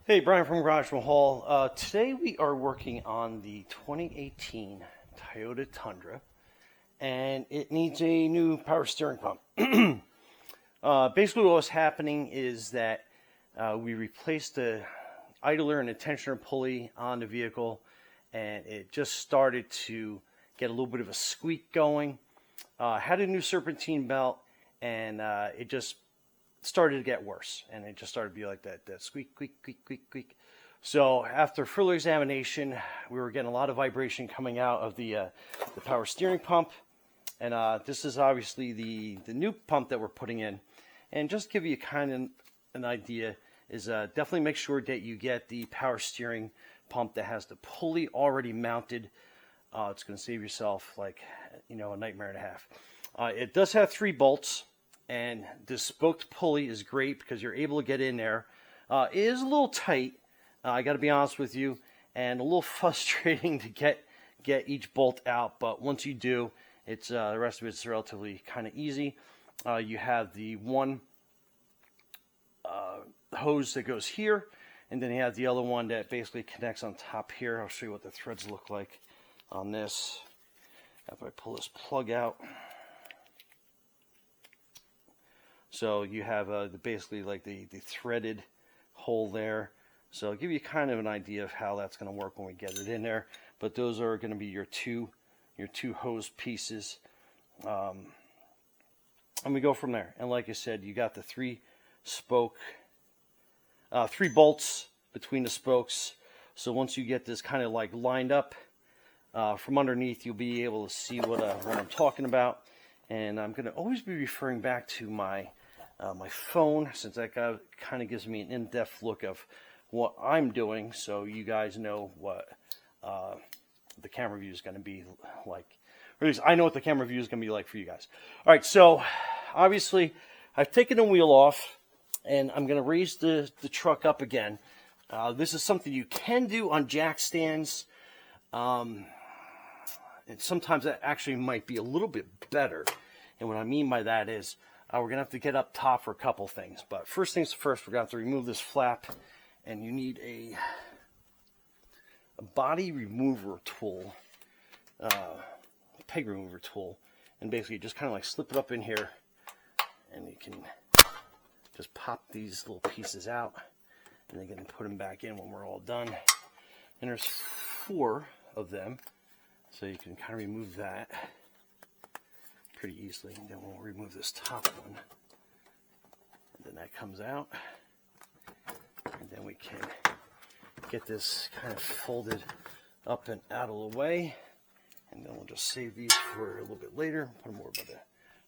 Hey, Brian from Garage Mahal. Today we are working on the 2018 Toyota Tundra, and it needs a new power steering pump. Basically, what's happening is that we replaced the idler and the tensioner pulley on the vehicle, and it just started to get a little bit of a squeak going. Had a new serpentine belt, and it just started to get worse, and it just started to be like that squeak, squeak, squeak, squeak, squeak. So after further examination, we were getting a lot of vibration coming out of the power steering pump, and this is obviously the new pump that we're putting in. And just to give you kind of an idea, is definitely make sure that you get the power steering pump that has the pulley already mounted. It's going to save yourself like a nightmare and a half. It does have 3 bolts. And this spoked pulley is great because you're able to get in there. It is a little tight, I got to be honest with you, and a little frustrating to get each bolt out. But once you do, it's the rest of it's relatively kind of easy. You have the one hose that goes here, and then you have the other one that basically connects on top here. I'll show you what the threads look like on this. After I pull this plug out. So you have basically like the threaded hole there. So I'll give you kind of an idea of how that's going to work when we get it in there. But those are going to be your two hose pieces. And we go from there. And like I said, you got the 3 bolts between the spokes. So once you get this kind of like lined up from underneath, you'll be able to see what I'm talking about. And I'm going to always be referring back to my phone, since that kind of gives me an in-depth look of what I'm doing, so you guys know what the camera view is going to be like. Or at least I know what the camera view is going to be like for you guys. All right, so obviously I've taken the wheel off, and I'm going to raise the truck up again. This is something you can do on jack stands. And sometimes that actually might be a little bit better. And what I mean by that is we're going to have to get up top for a couple things. But first things first, we're going to have to remove this flap. And you need a body remover tool, peg remover tool. And basically just kind of like slip it up in here. And you can just pop these little pieces out. And then again, put them back in when we're all done. And there's 4 of them. So you can kind of remove that pretty easily. And then we'll remove this top one. And then that comes out. And then we can get this kind of folded up and out of the way. And then we'll just save these for a little bit later. Put them over by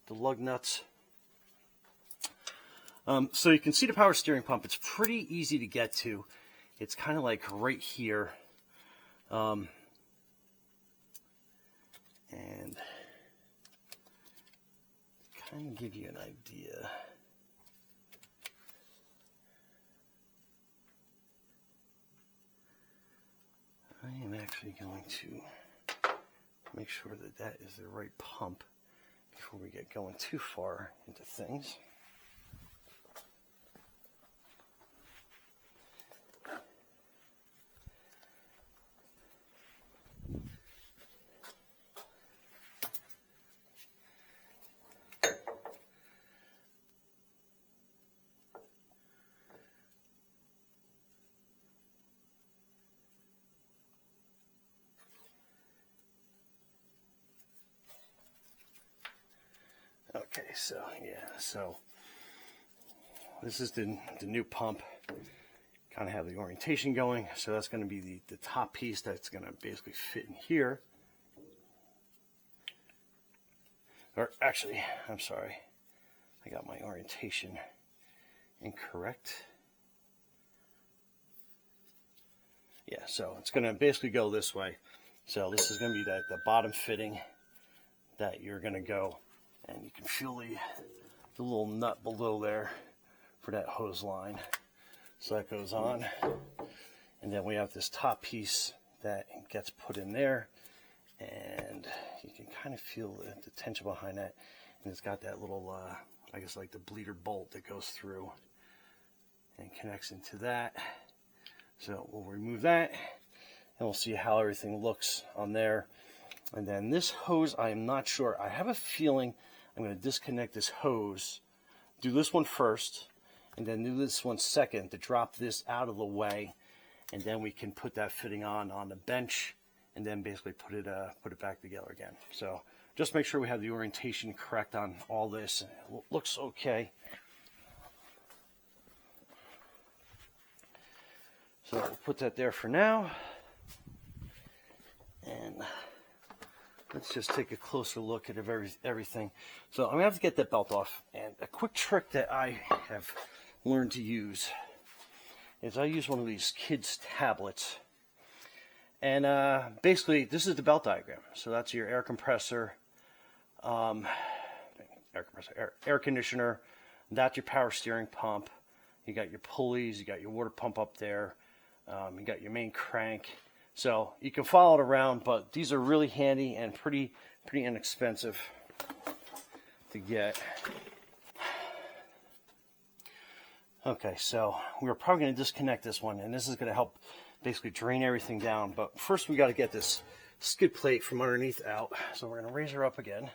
the lug nuts. So you can see the power steering pump. It's pretty easy to get to. It's kind of like right here. And kind of give you an idea. I am actually going to make sure that that is the right pump before we get going too far into things. Okay, so yeah, so this is the new pump. Kind of have the orientation going, so that's going to be the top piece that's going to basically fit in here. Or actually, I'm sorry, I got my orientation incorrect. Yeah, so it's going to basically go this way. So this is going to be the bottom fitting that you're going to go. And you can feel the little nut below there for that hose line. So that goes on. And then we have this top piece that gets put in there. And you can kind of feel the tension behind that. And it's got that little, I guess like the bleeder bolt that goes through and connects into that. So we'll remove that, and we'll see how everything looks on there. And then this hose, I am not sure. I have a feeling I'm going to disconnect this hose, do this one first, and then do this one second to drop this out of the way, and then we can put that fitting on the bench, and then basically put it back together again. So just make sure we have the orientation correct on all this. It looks okay. So we'll put that there for now, and let's just take a closer look at everything. So I'm gonna have to get that belt off, and a quick trick that I have learned to use is I use one of these kids' tablets, and basically this is the belt diagram. So that's your air compressor, air conditioner. That's your power steering pump. You got your pulleys. You got your water pump up there. You got your main crank. So you can follow it around, but these are really handy and pretty inexpensive to get. Okay, so we're probably going to disconnect this one, and this is going to help basically drain everything down. But first we got to get this skid plate from underneath out. So we're going to raise her up again.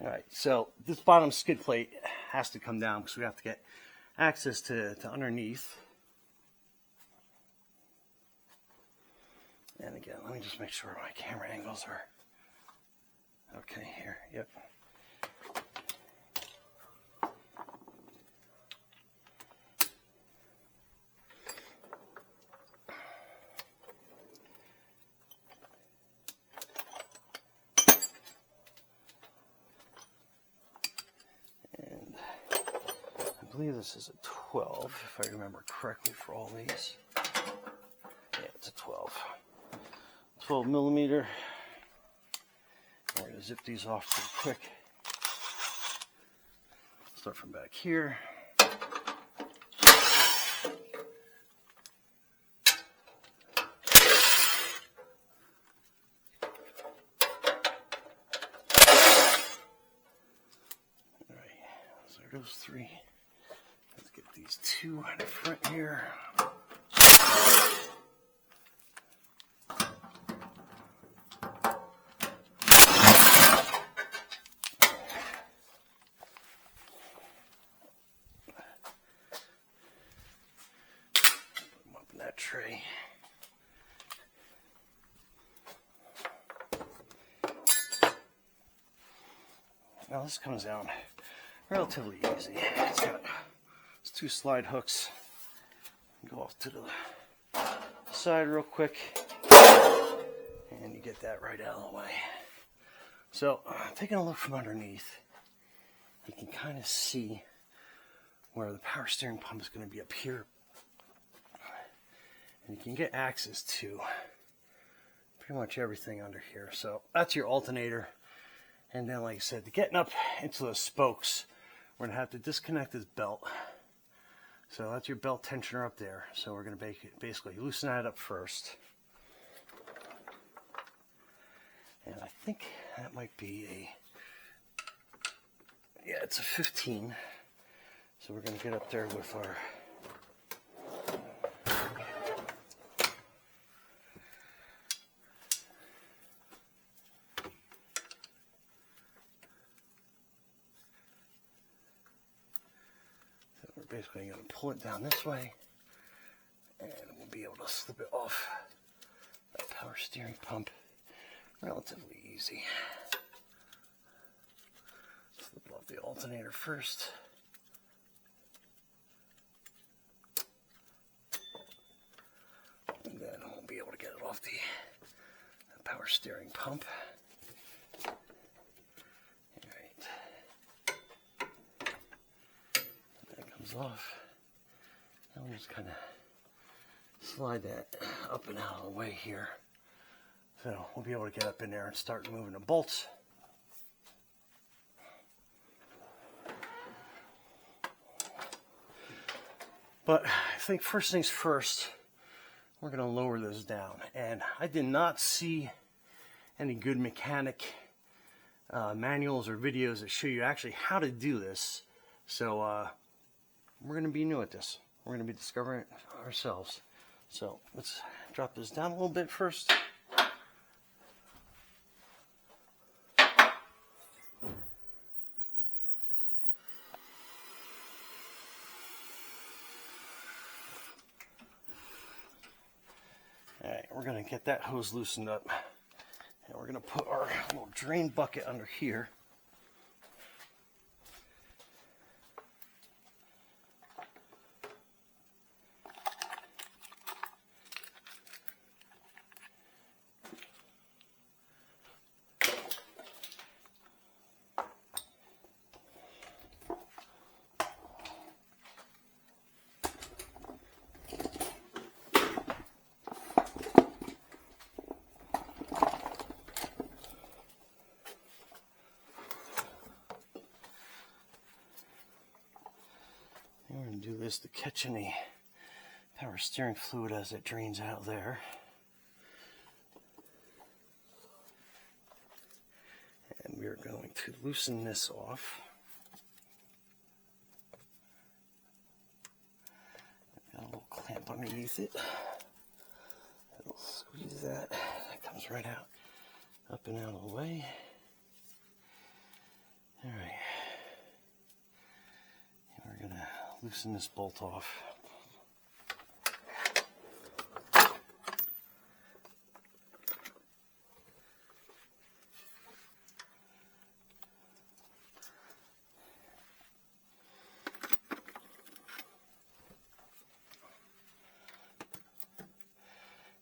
Alright, so this bottom skid plate has to come down because we have to get access to underneath. And again, let me just make sure my camera angles are okay here. Yep. I believe this is a 12, if I remember correctly, for all these. Yeah, it's a 12 millimeter. We're going to zip these off pretty quick. Start from back here. Alright, so there goes 3. Let's get these 2 in the front here. Tray. Now this comes down relatively easy. It's 2 slide hooks. Go off to the side real quick, and you get that right out of the way. So taking a look from underneath, you can kind of see where the power steering pump is going to be up here. And you can get access to pretty much everything under here. So that's your alternator. And then, like I said, to getting up into those spokes, we're going to have to disconnect this belt. So that's your belt tensioner up there. So we're going to basically loosen that up first. And I think that might be yeah, it's a 15. So we're going to get up there with our basically going to pull it down this way, and we'll be able to slip it off that power steering pump relatively easy. Slip off the alternator first. And then we'll be able to get it off the power steering pump. Off, and we'll just kind of slide that up and out of the way here, so we'll be able to get up in there and start moving the bolts. But I think first things first, we're going to lower this down, and I did not see any good mechanic manuals or videos that show you actually how to do this. So we're going to be new at this. We're going to be discovering it ourselves. So let's drop this down a little bit first. Alright, we're going to get that hose loosened up. And we're going to put our little drain bucket under here. We're going to do this to catch any power steering fluid as it drains out there. And we're going to loosen this off. Got a little clamp underneath it. It'll squeeze that. That comes right out, up and out of the way. All right. And we're going to loosen this bolt off.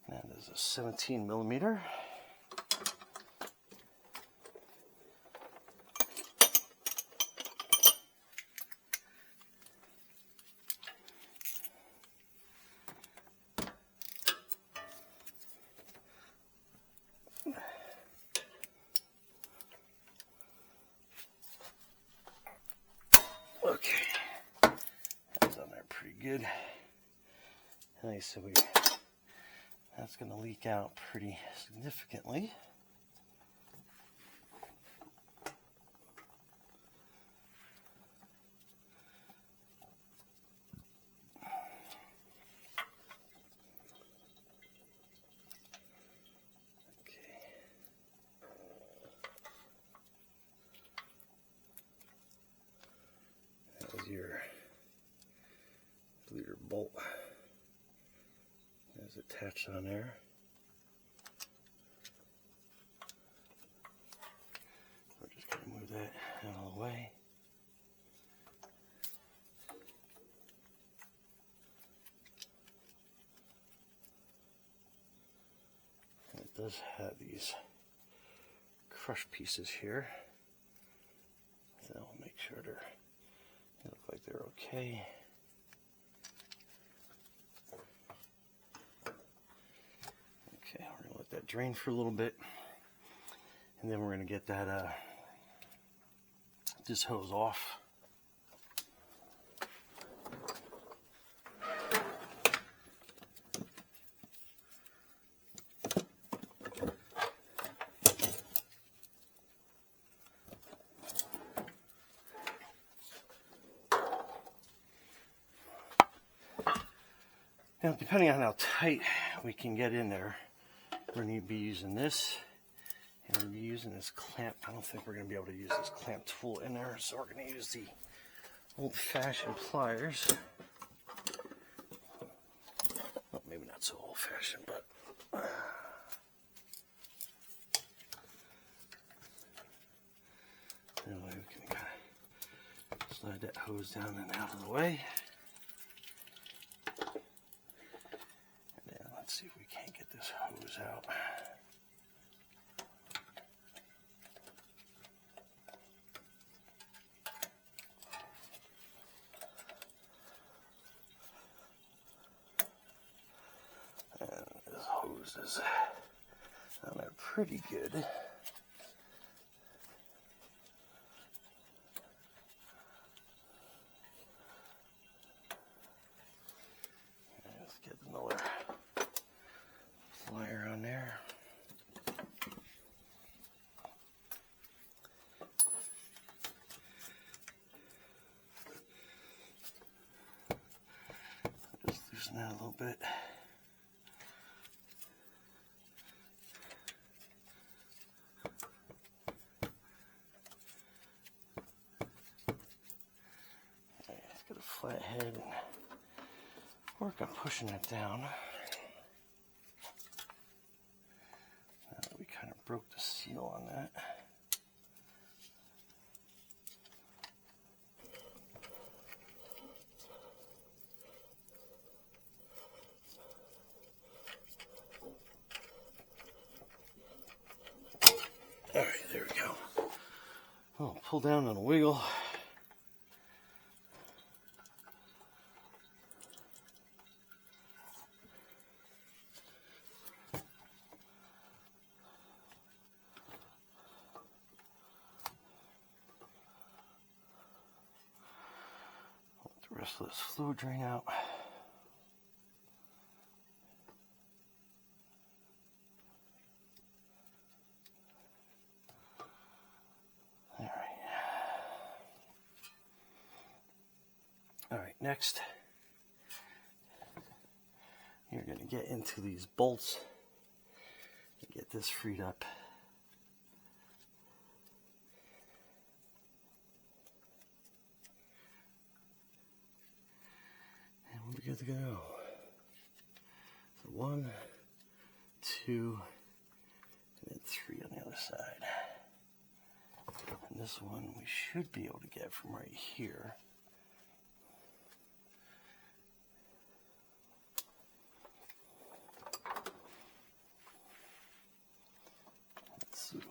That is a 17 millimeter. Okay, that's on there pretty good. Nice, so that's going to leak out pretty significantly. Your bleeder bolt is attached on there. We're just going to move that out of the way. It does have these crush pieces here, so I'll make sure they look like they're okay. Okay, we're going to let that drain for a little bit, and then we're going to get that this hose off. Now, depending on how tight we can get in there, we're going to be using this, and we're going to be using this clamp. I don't think we're going to be able to use this clamp tool in there, so we're going to use the old-fashioned pliers. Well, maybe not so old-fashioned, but that way we can kind of slide that hose down and out of the way. Let's see if we can't get this hose out. And this hose is on there pretty good. Let's get another plier on there. loosen that a little bit. It's got a flat head and work on pushing it down. Now that we kind of broke the seal on that. Alright, there we go. I'll pull down on a wiggle. Let the rest of this fluid drain out. Alright, next, you're going to get into these bolts and get this freed up. And we'll be good to go. So 1, 2, and then 3 on the other side. And this one we should be able to get from right here.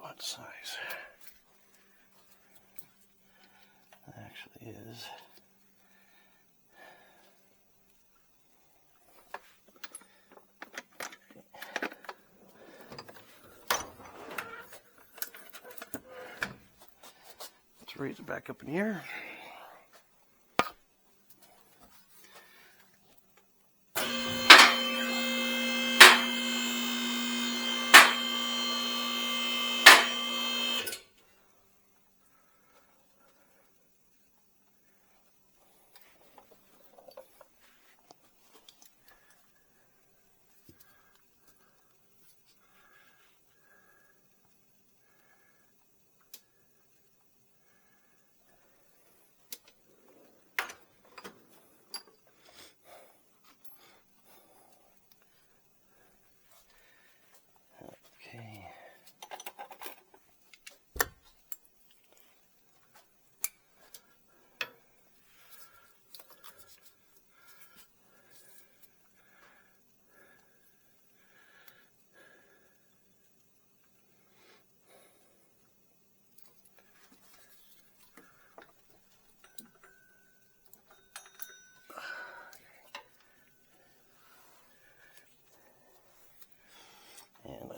What size that actually is. Let's raise it back up in the air.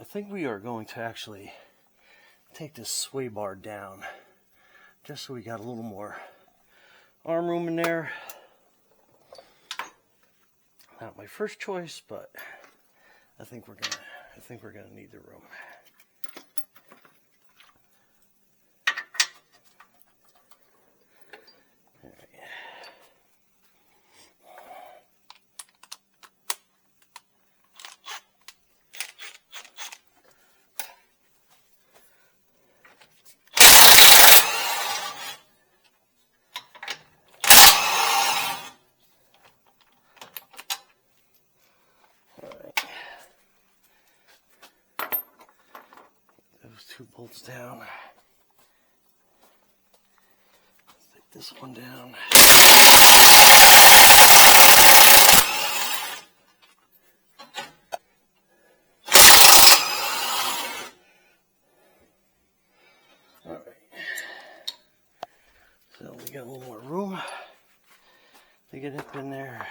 I think we are going to actually take this sway bar down just so we got a little more arm room in there. Not my first choice, but I think we're gonna need the room. Two bolts down. Let's take this one down. All right. So we got a little more room to get up in there.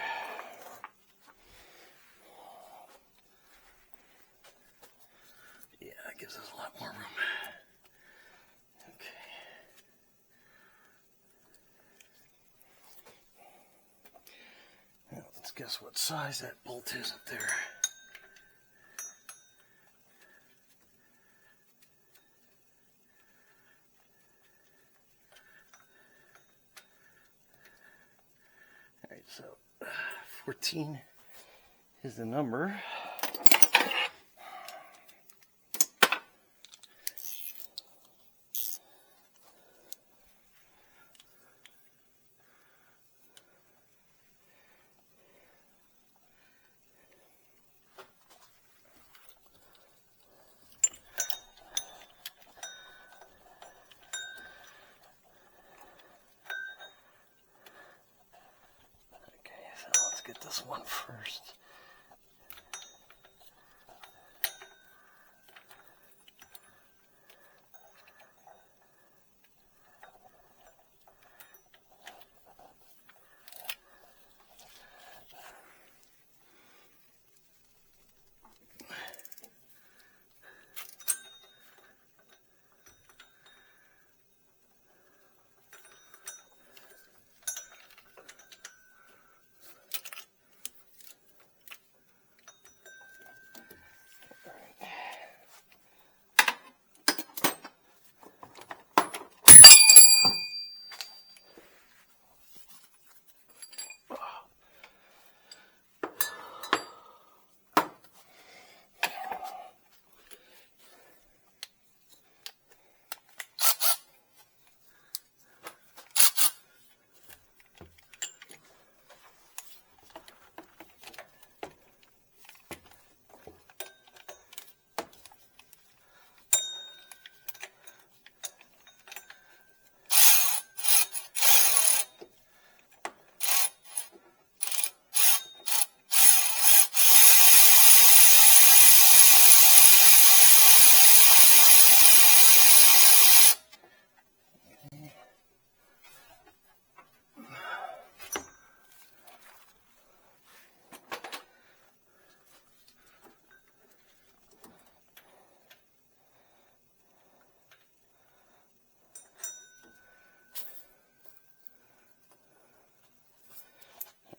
Yeah, that gives us a lot more room. Okay. Now let's guess what size that bolt is up there. All right, so 14 is the number. Get this one first.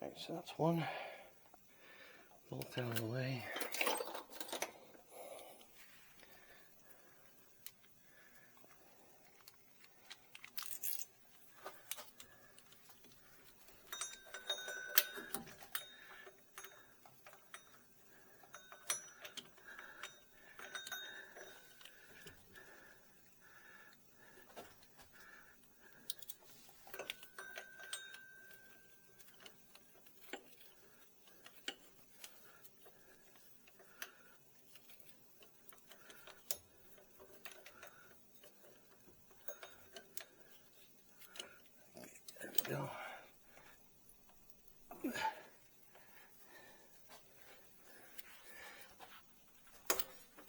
Alright, so that's one bolt out of the way. Go.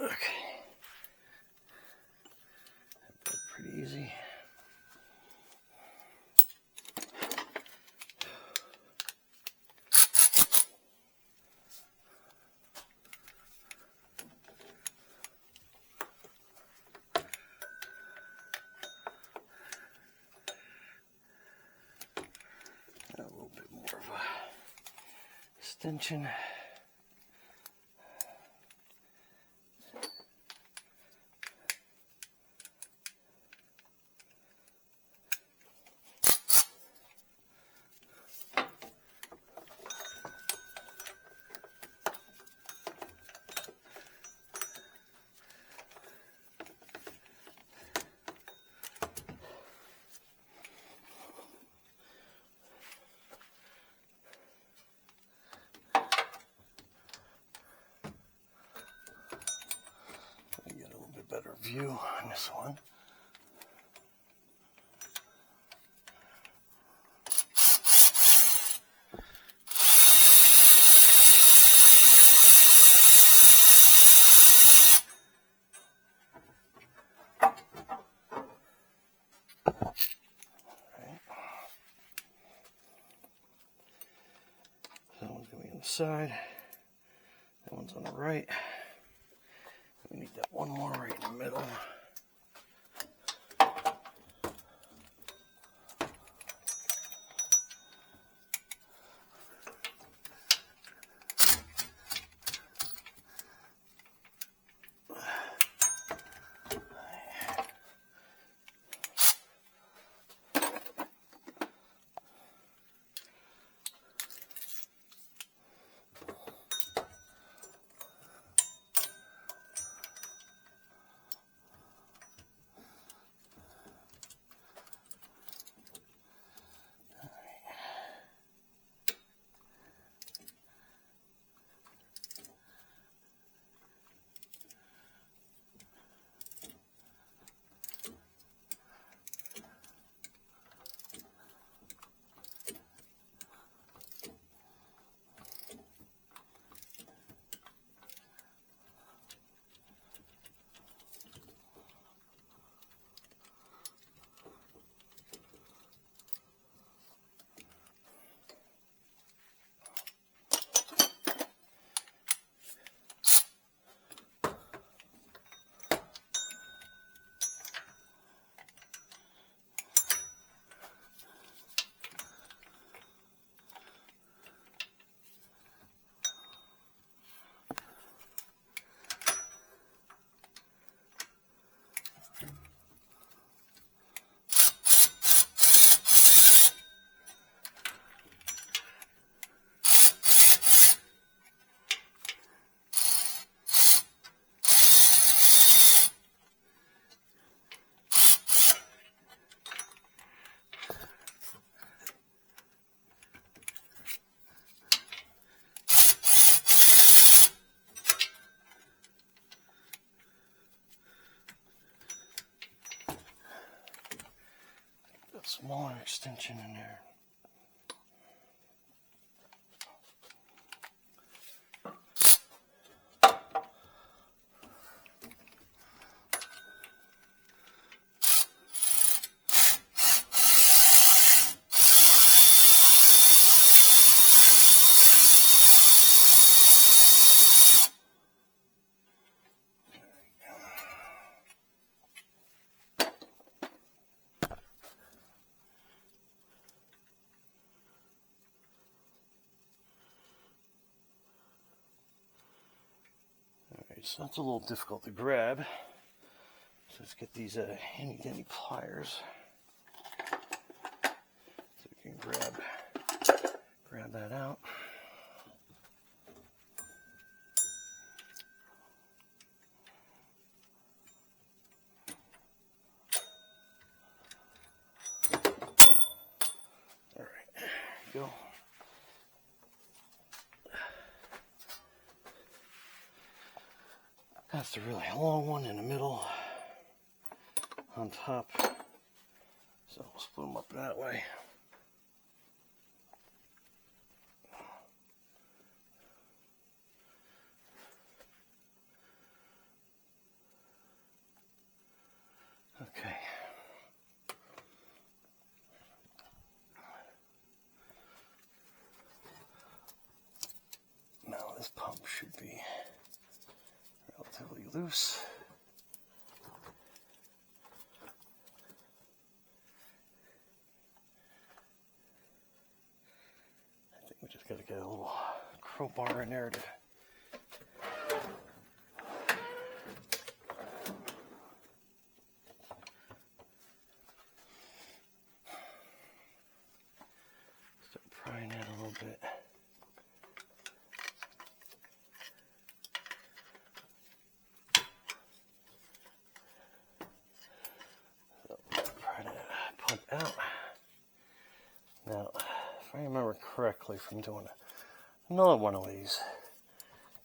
Okay. That's pretty easy. A little bit more of a extension. Better view on this one. Alright. That one's going to be on the side. That one's on the right. We need that one more right in the middle. smaller extension in there. So that's a little difficult to grab. So let's get these handy dandy pliers. So we can grab that out. All right, there we go. That's the really long one in the middle, on top. So we'll split them up that way. Okay. Now this pump should be relatively loose. I think we just got to get a little crowbar in there to start prying it a little bit. Out. Now, if I remember correctly from doing another one of these,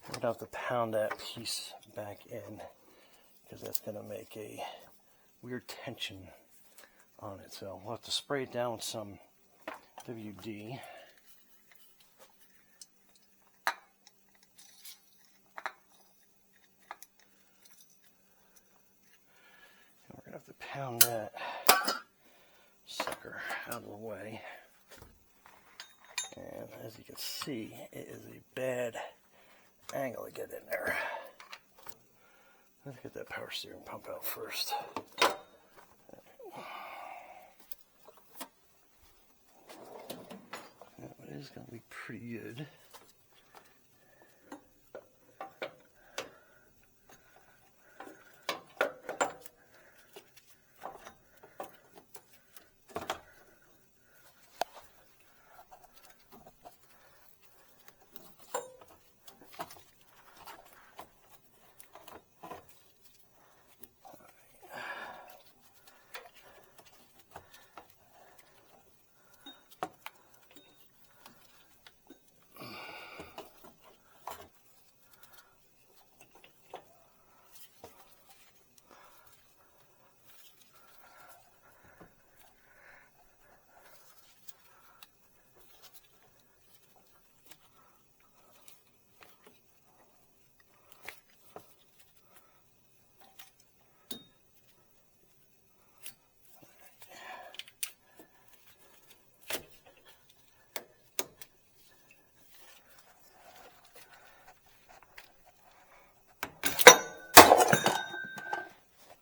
we're going to have to pound that piece back in because that's going to make a weird tension on it. So we'll have to spray it down with some WD. And we're going to have to pound that sucker out of the way, and as you can see, it is a bad angle to get in there. Let's get that power steering pump out first. It is going to be pretty good.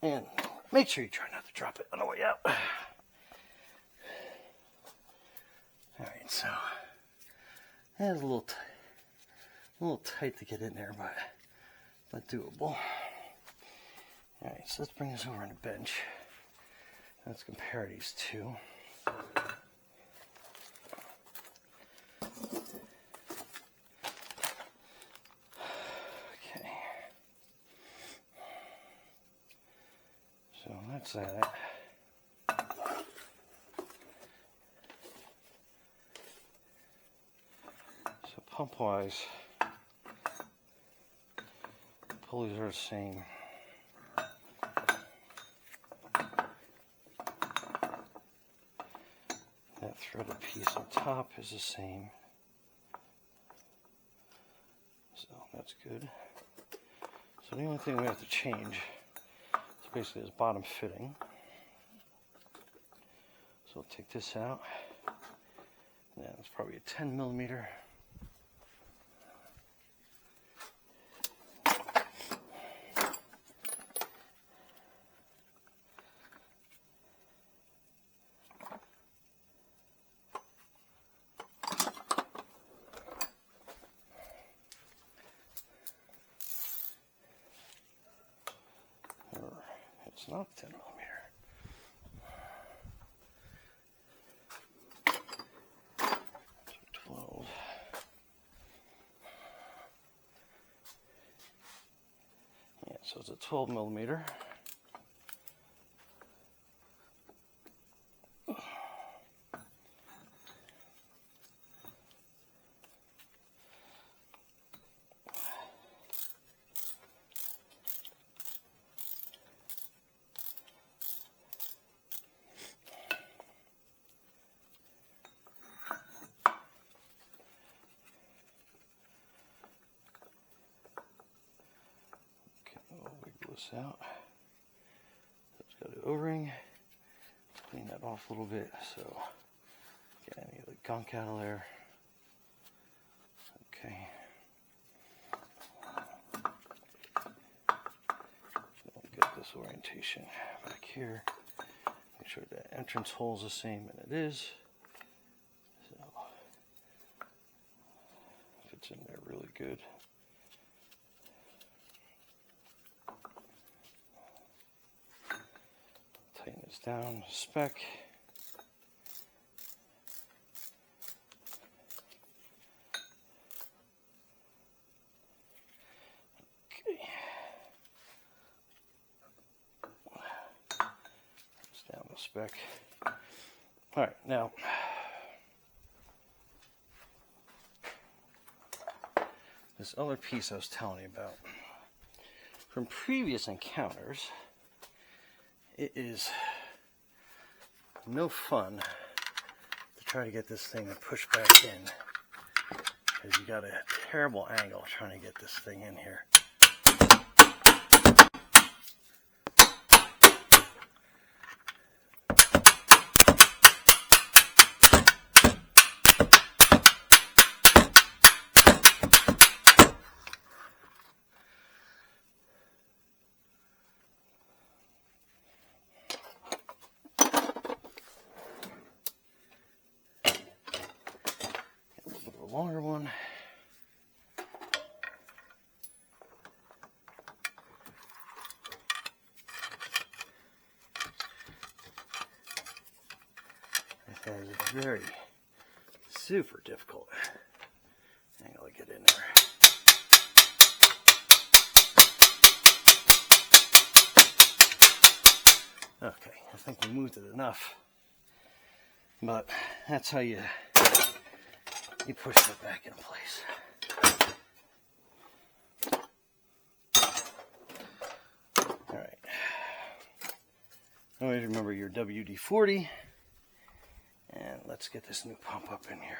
And make sure you try not to drop it on the way out. Alright, so that's a little tight to get in there, but doable. Alright, so let's bring this over on the bench. Let's compare these two. So that's that. So pump wise, pulleys are the same. threaded piece on top is the same. So that's good. So the only thing we have to change is basically this bottom fitting. So we'll take this out. Yeah, it's probably a 10 millimeter. It's not 10 millimeter. So 12. Yeah, so it's a 12 millimeter. Out. It's got an O-ring. Clean that off a little bit so get any of the gunk out of there. Okay. Get this orientation back here. Make sure that entrance hole is the same, and it is. So fits in there really good. Tighten this down, spec. Okay. It's down the spec. All right, now this other piece I was telling you about from previous encounters. It is no fun to try to get this thing to push back in, because you got a terrible angle trying to get this thing in here. Longer one. This is very super difficult angle to get in there. Okay, I think we moved it enough, but that's how you push that back in place. All right. Always remember your WD-40, and let's get this new pump up in here.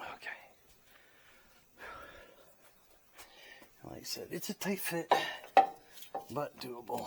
Okay. Like I said, it's a tight fit, but doable.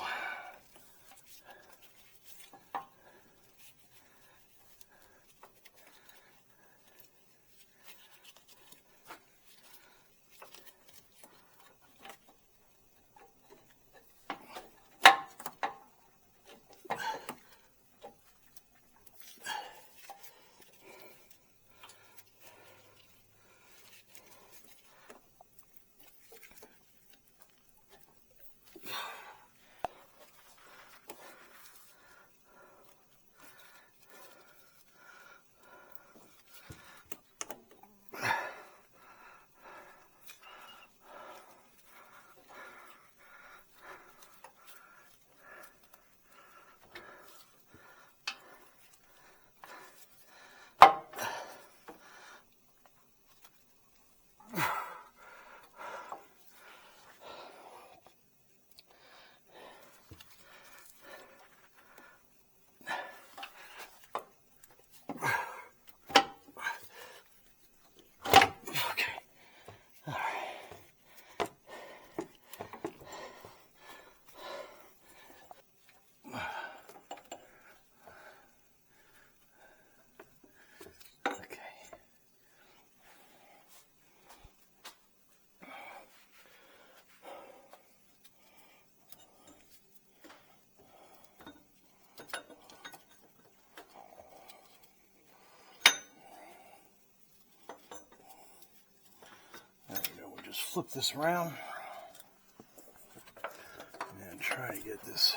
flip this around and try to get this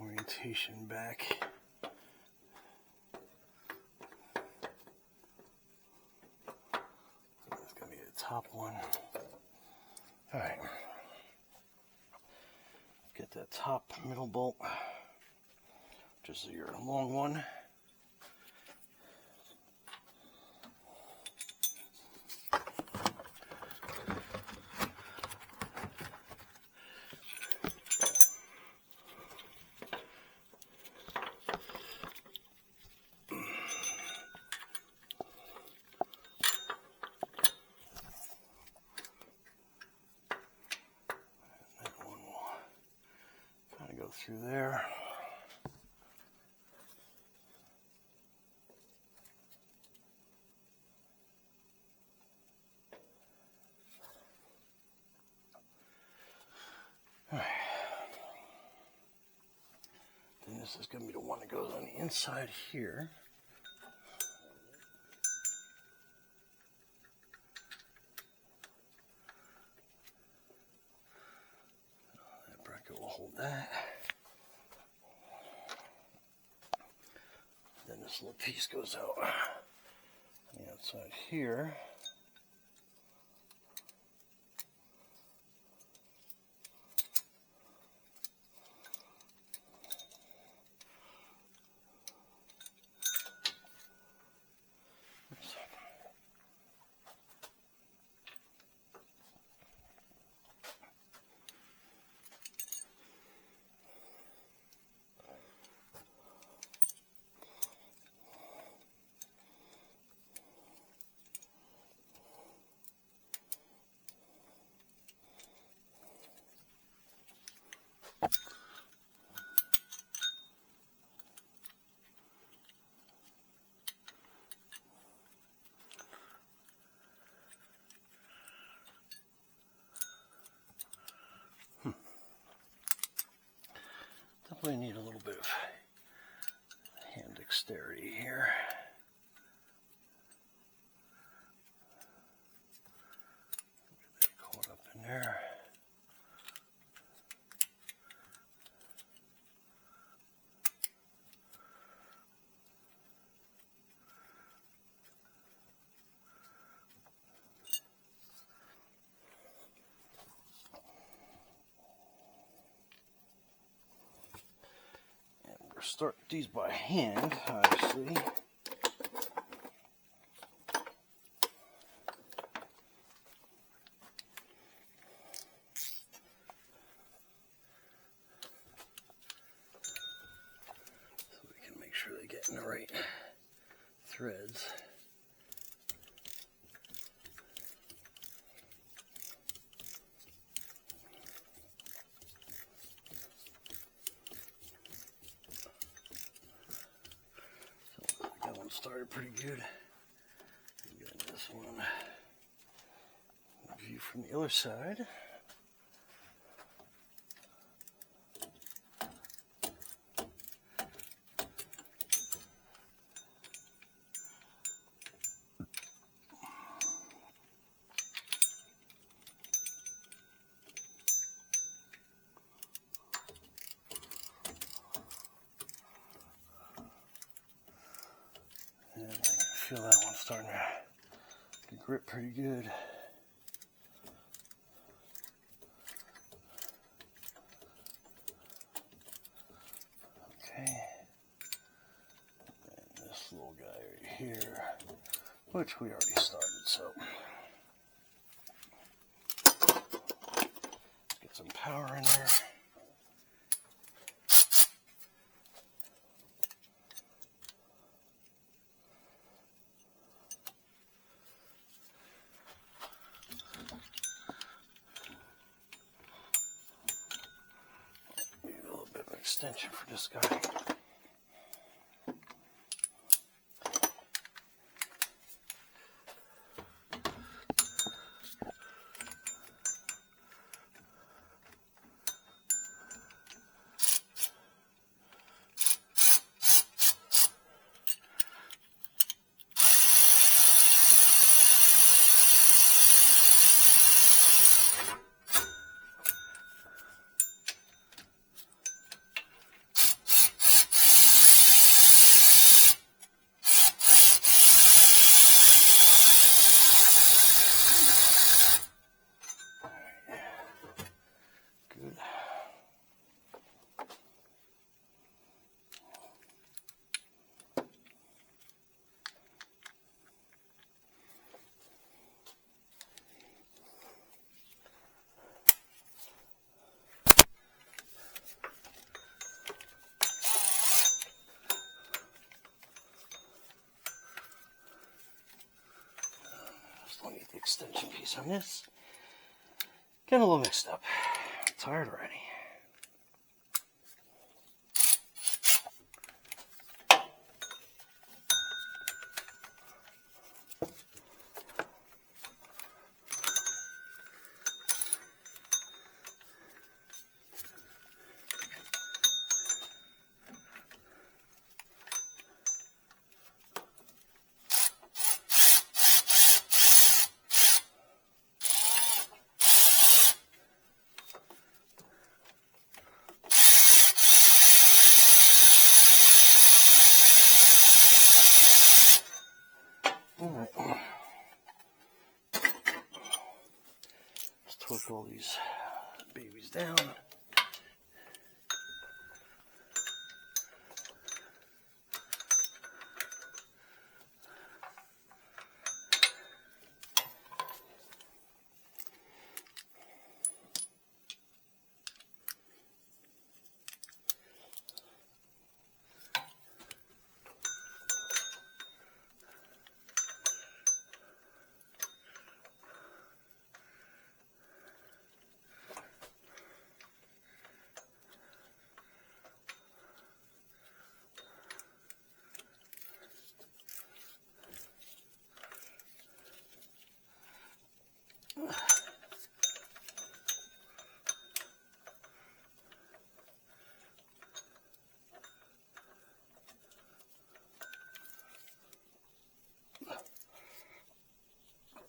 orientation back. That's going to be the top one. All right. Get that top middle bolt, which is your long one. Through there. All right. Then this is going to be the one that goes on the inside here. That bracket will hold that. Then this little piece goes out on the outside here. Oops. Definitely need a little bit of hand dexterity here. Get that caught up in there. Start these by hand, obviously. So we can make sure they get in the right threads. Started pretty good. Get this one view from the other side. And I can feel that one starting to grip pretty good. Okay. And this little guy right here, which we already started, so let's get some power in there. Extension for this guy. extension piece on this. Getting a little mixed up. I'm tired already. Alright, let's torque all these babies down.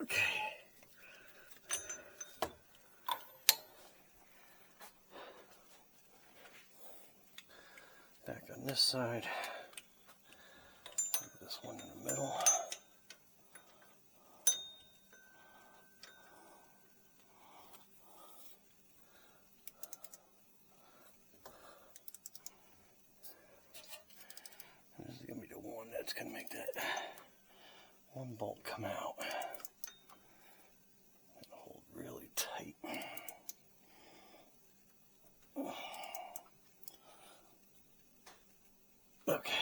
Okay. Back on this side. This one in the middle. This is going to be the one that's going to make that one bolt come out. And hold really tight. Okay.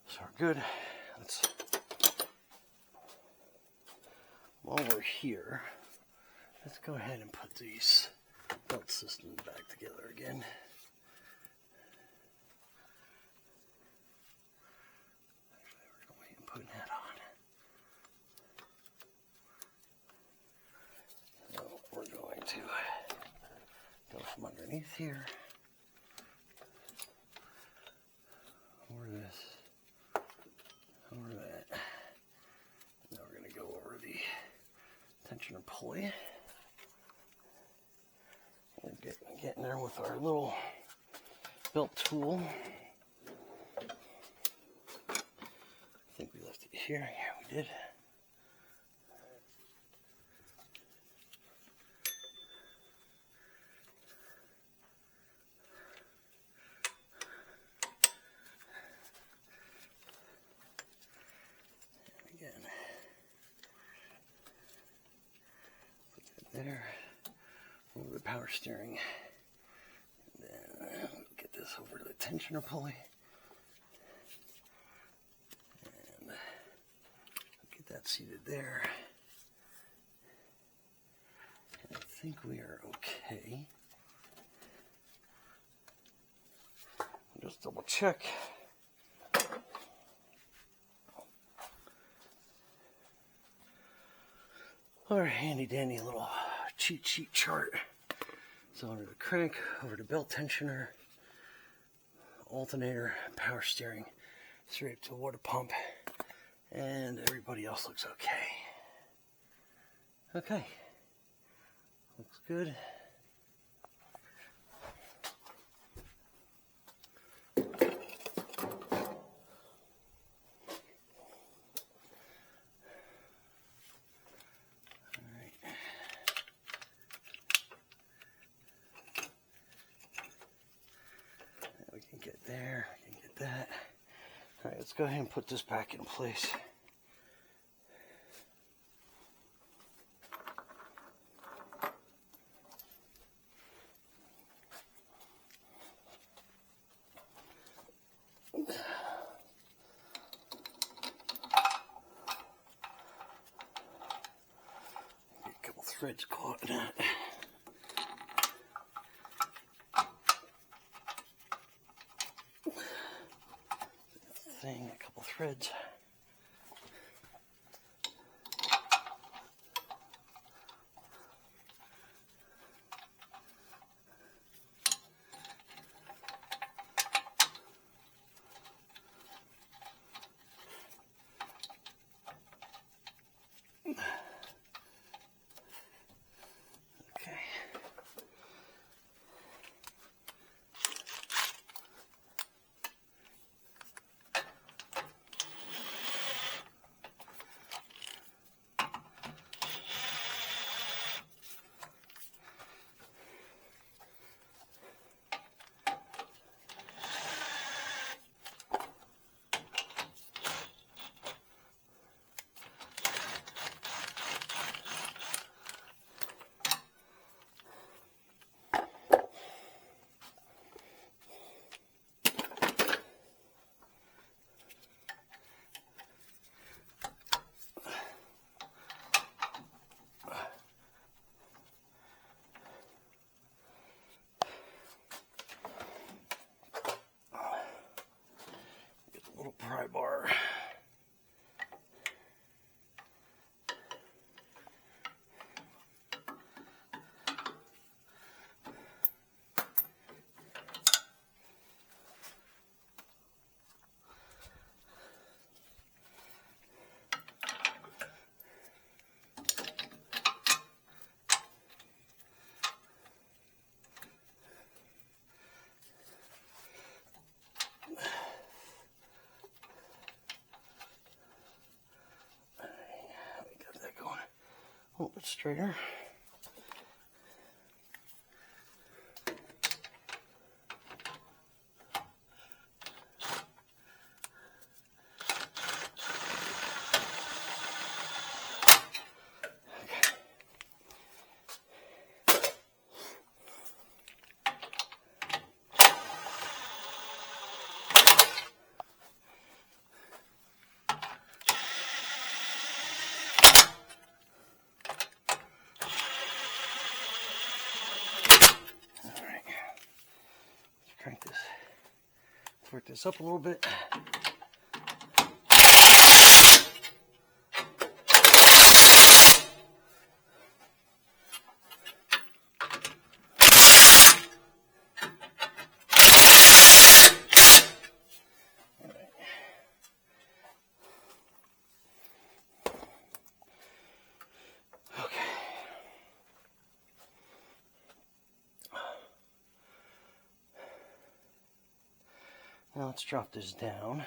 So we're good. While we're here, let's go ahead and put these belt systems back together again. Actually, we're going ahead and put that on. So we're going to go from underneath here over this, over that. Now we're going to go over the tensioner pulley. We're getting there with our little belt tool. I think we left it here. Yeah, we did. There, over the power steering, and then get this over to the tensioner pulley, and get that seated there. And I think we are okay. I'll just double check. Our handy dandy little cheat sheet chart. So under the crank, over to belt tensioner, alternator, power steering, straight to water pump, and everybody else looks okay. Okay, looks good. There, I can get that. All right, let's go ahead and put this back in place. threads caught in that. Thing, a couple threads. Pry bar. A little bit straighter. Work this up a little bit. Now let's drop this down.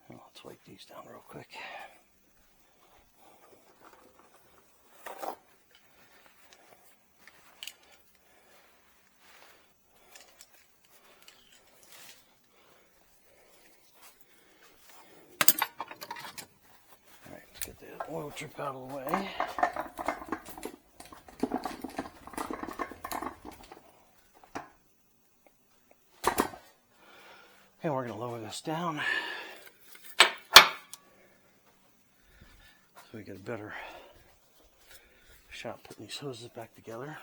Let's wipe these down real quick. Alright, let's get the oil drip out of the way. And we're going to lower this down so we get a better shot putting these hoses back together.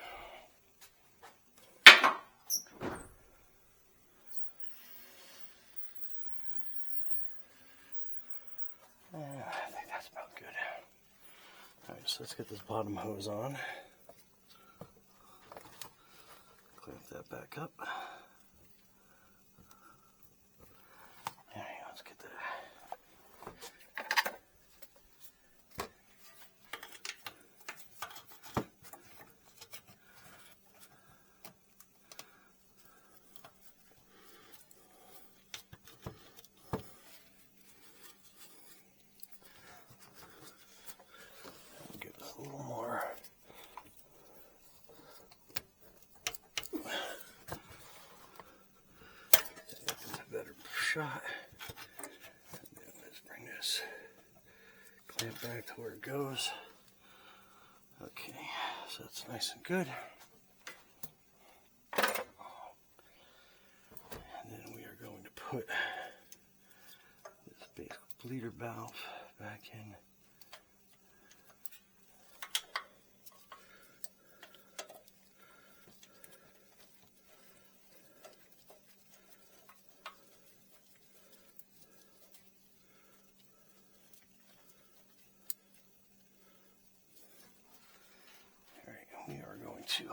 I think that's about good. Alright, so let's get this bottom hose on. Clamp that back up. A little more. That's a better shot. And then let's bring this clamp back to where it goes. Okay, so that's nice and good. And then we are going to put this base bleeder valve back in. to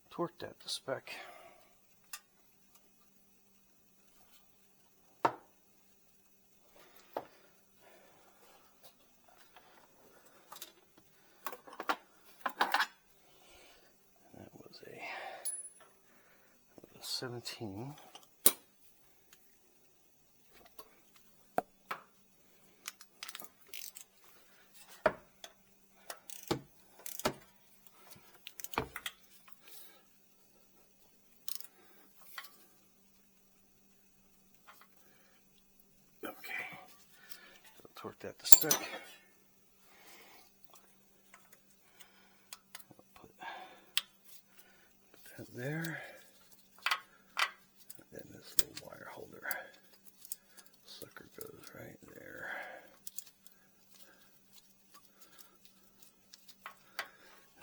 torque that to spec. That was a 17. Torque that to spec. Put that there. And then this little wire holder sucker goes right there.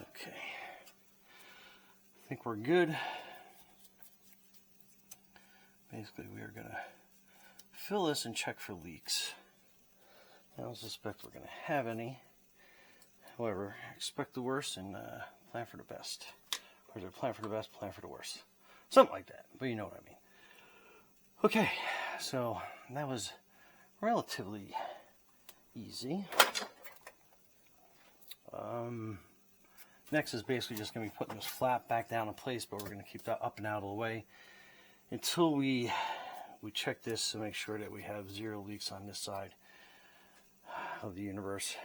Okay. I think we're good. Basically, we are going to fill this and check for leaks. I don't suspect we're going to have any. However, expect the worst and plan for the best. Or is it plan for the best, plan for the worst? Something like that, but you know what I mean. Okay, so that was relatively easy. Next is basically just going to be putting this flap back down in place, but we're going to keep that up and out of the way until we check this to make sure that we have 0 leaks on this side of the universe.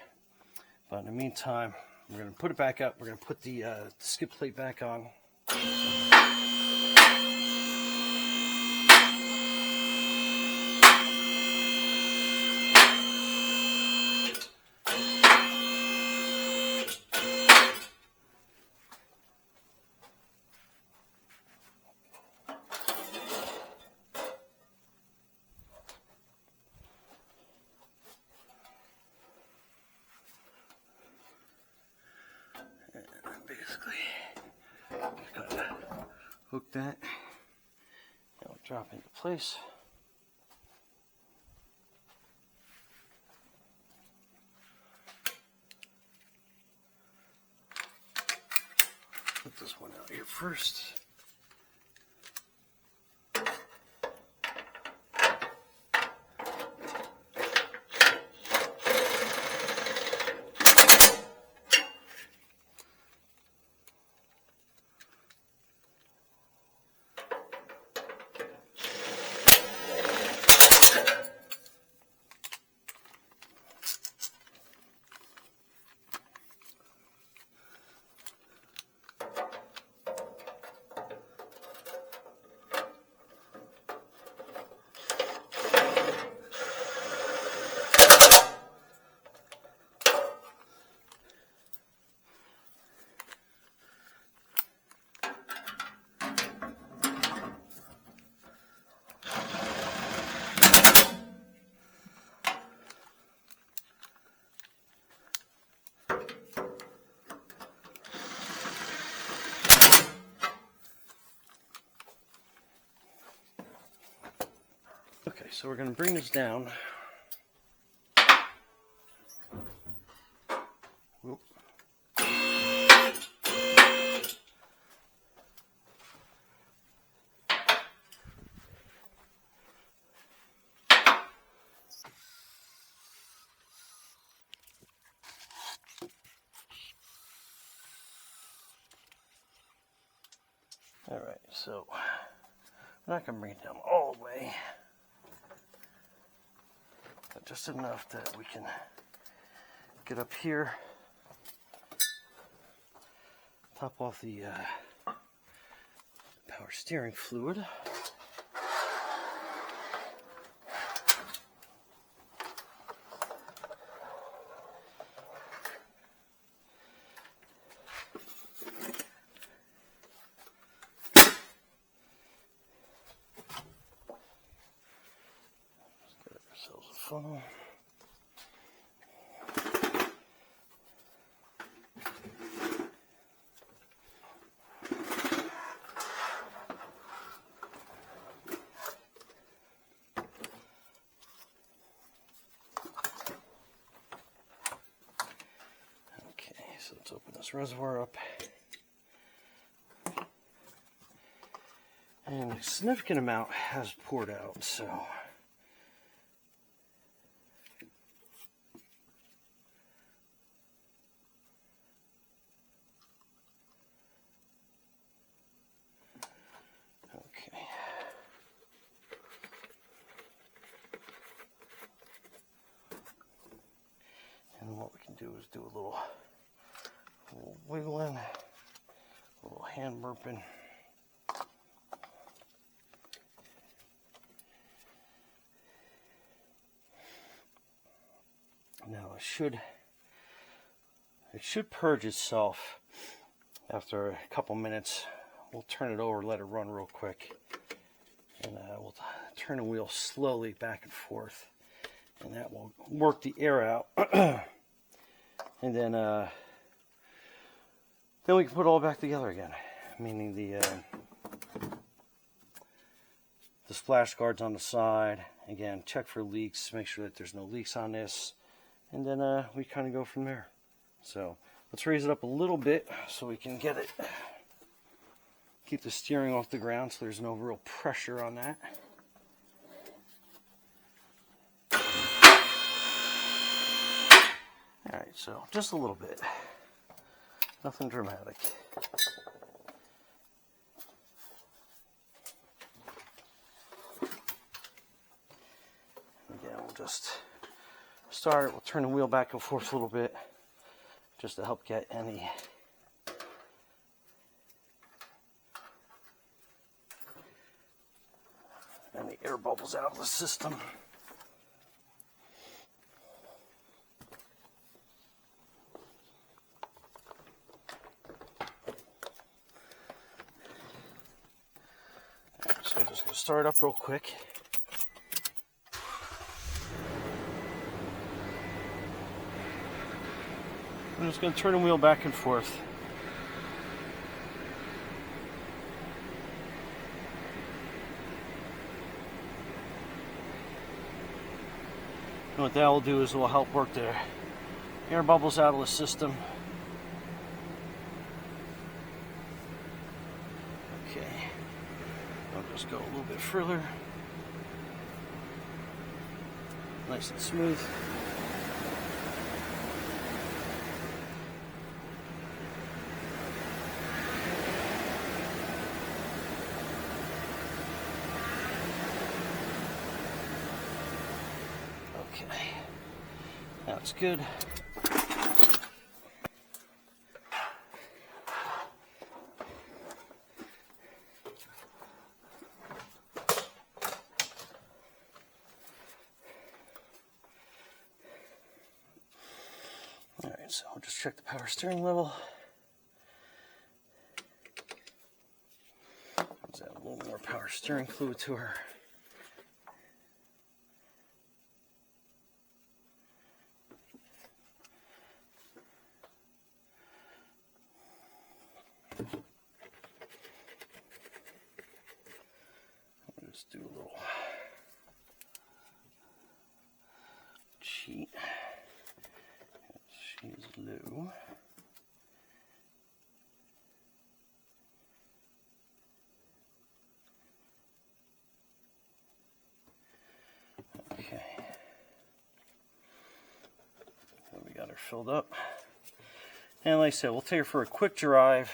But in the meantime, we're going to put it back up. We're going to put the skid plate back on. Hook that, it'll drop into place. Put this one out here first. Okay, so we're going to bring this down. Whoop. All right, so I'm not going to bring it down all the way, but just enough that we can get up here, top off the power steering fluid. Funnel. Okay, so let's open this reservoir up. And a significant amount has poured out, so. Okay. And what we can do is do a little wiggling, a little hand burping. Now it should purge itself after a couple minutes. We'll turn it over, let it run real quick, and we'll turn the wheel slowly back and forth, and that will work the air out. And then we can put it all back together again, meaning the splash guards on the side. Again, check for leaks, make sure that there's no leaks on this, and then we kind of go from there. So let's raise it up a little bit so we can get it, keep the steering off the ground so there's no real pressure on that. Alright, so just a little bit, nothing dramatic. Again, we'll just start it, we'll turn the wheel back and forth a little bit just to help get any air bubbles out of the system. So I'm just going to start it up real quick. I'm just going to turn the wheel back and forth. And what that will do is it will help work the air bubbles out of the system. Okay, I'll just go a little bit further. Nice and smooth. Okay, now it's good. All right, so I'll just check the power steering level. Let's add a little more power steering fluid to her. Just do a little cheat. She's low. Okay. So we got her filled up. And like I said, we'll take her for a quick drive.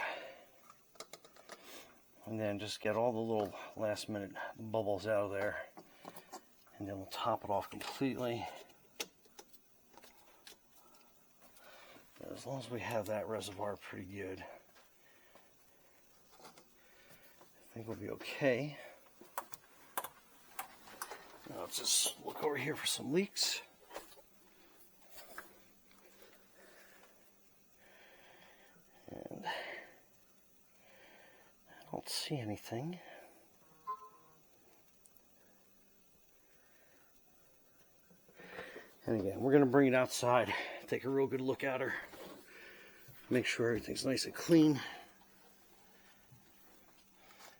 And then just get all the little last minute bubbles out of there. And then we'll top it off completely. As long as we have that reservoir pretty good, I think we'll be okay. Now let's just look over here for some leaks. And I don't see anything. And again, we're going to bring it outside, take a real good look at her, make sure everything's nice and clean.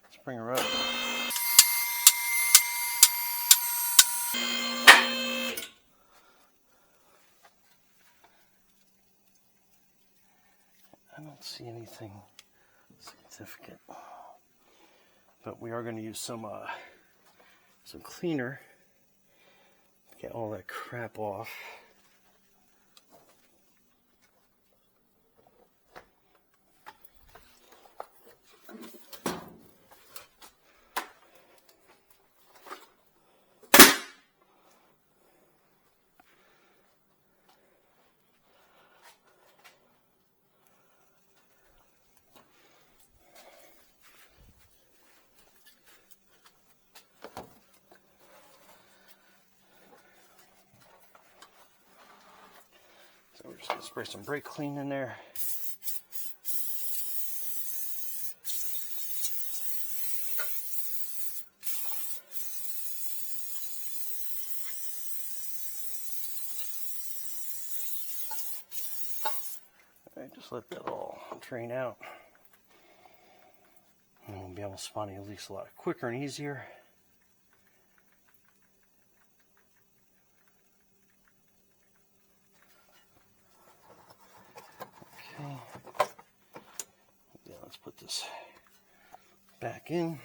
Let's bring her up. I don't see anything significant. but we are going to use some cleaner to get all that crap off. So we're just going to spray some brake clean in there. All right, just let that all drain out. And we'll be able to spot at least a lot quicker and easier. Okay. Yeah, let's put this back in.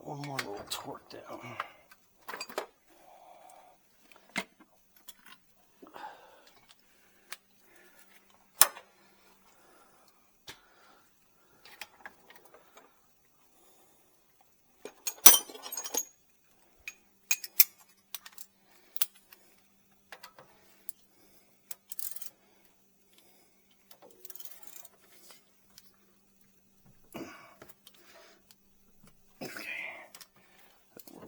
One more little torque down.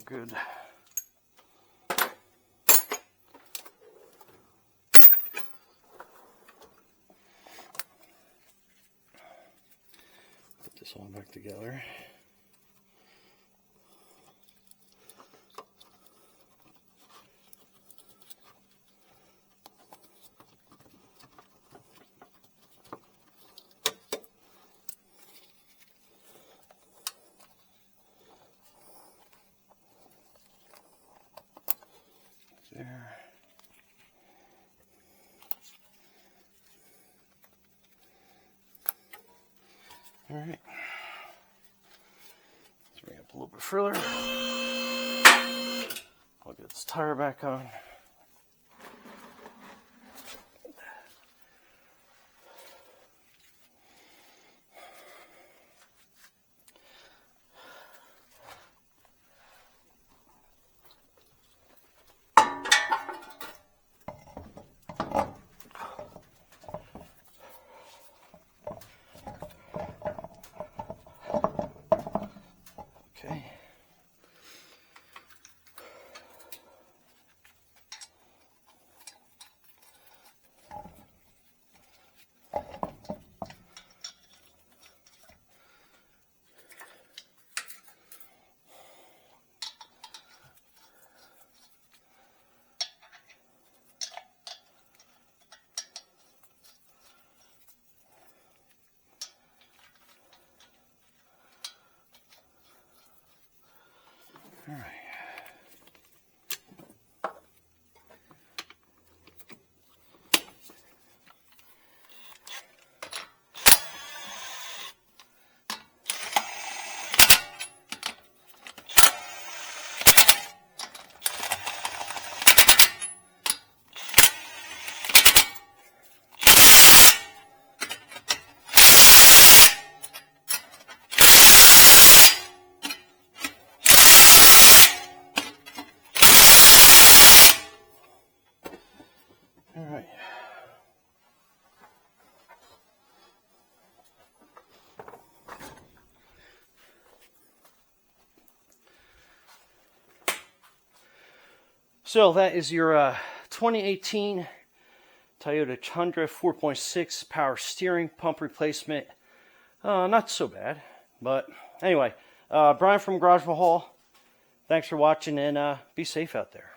Good. Put this all back together. There. All right. Let's bring it up a little bit further. I'll get this tire back on. Okay. All right. All right. So that is your 2018 Toyota Tundra 4.6 power steering pump replacement. Not so bad, but anyway, Brian from Garage Mahal. Thanks for watching, and be safe out there.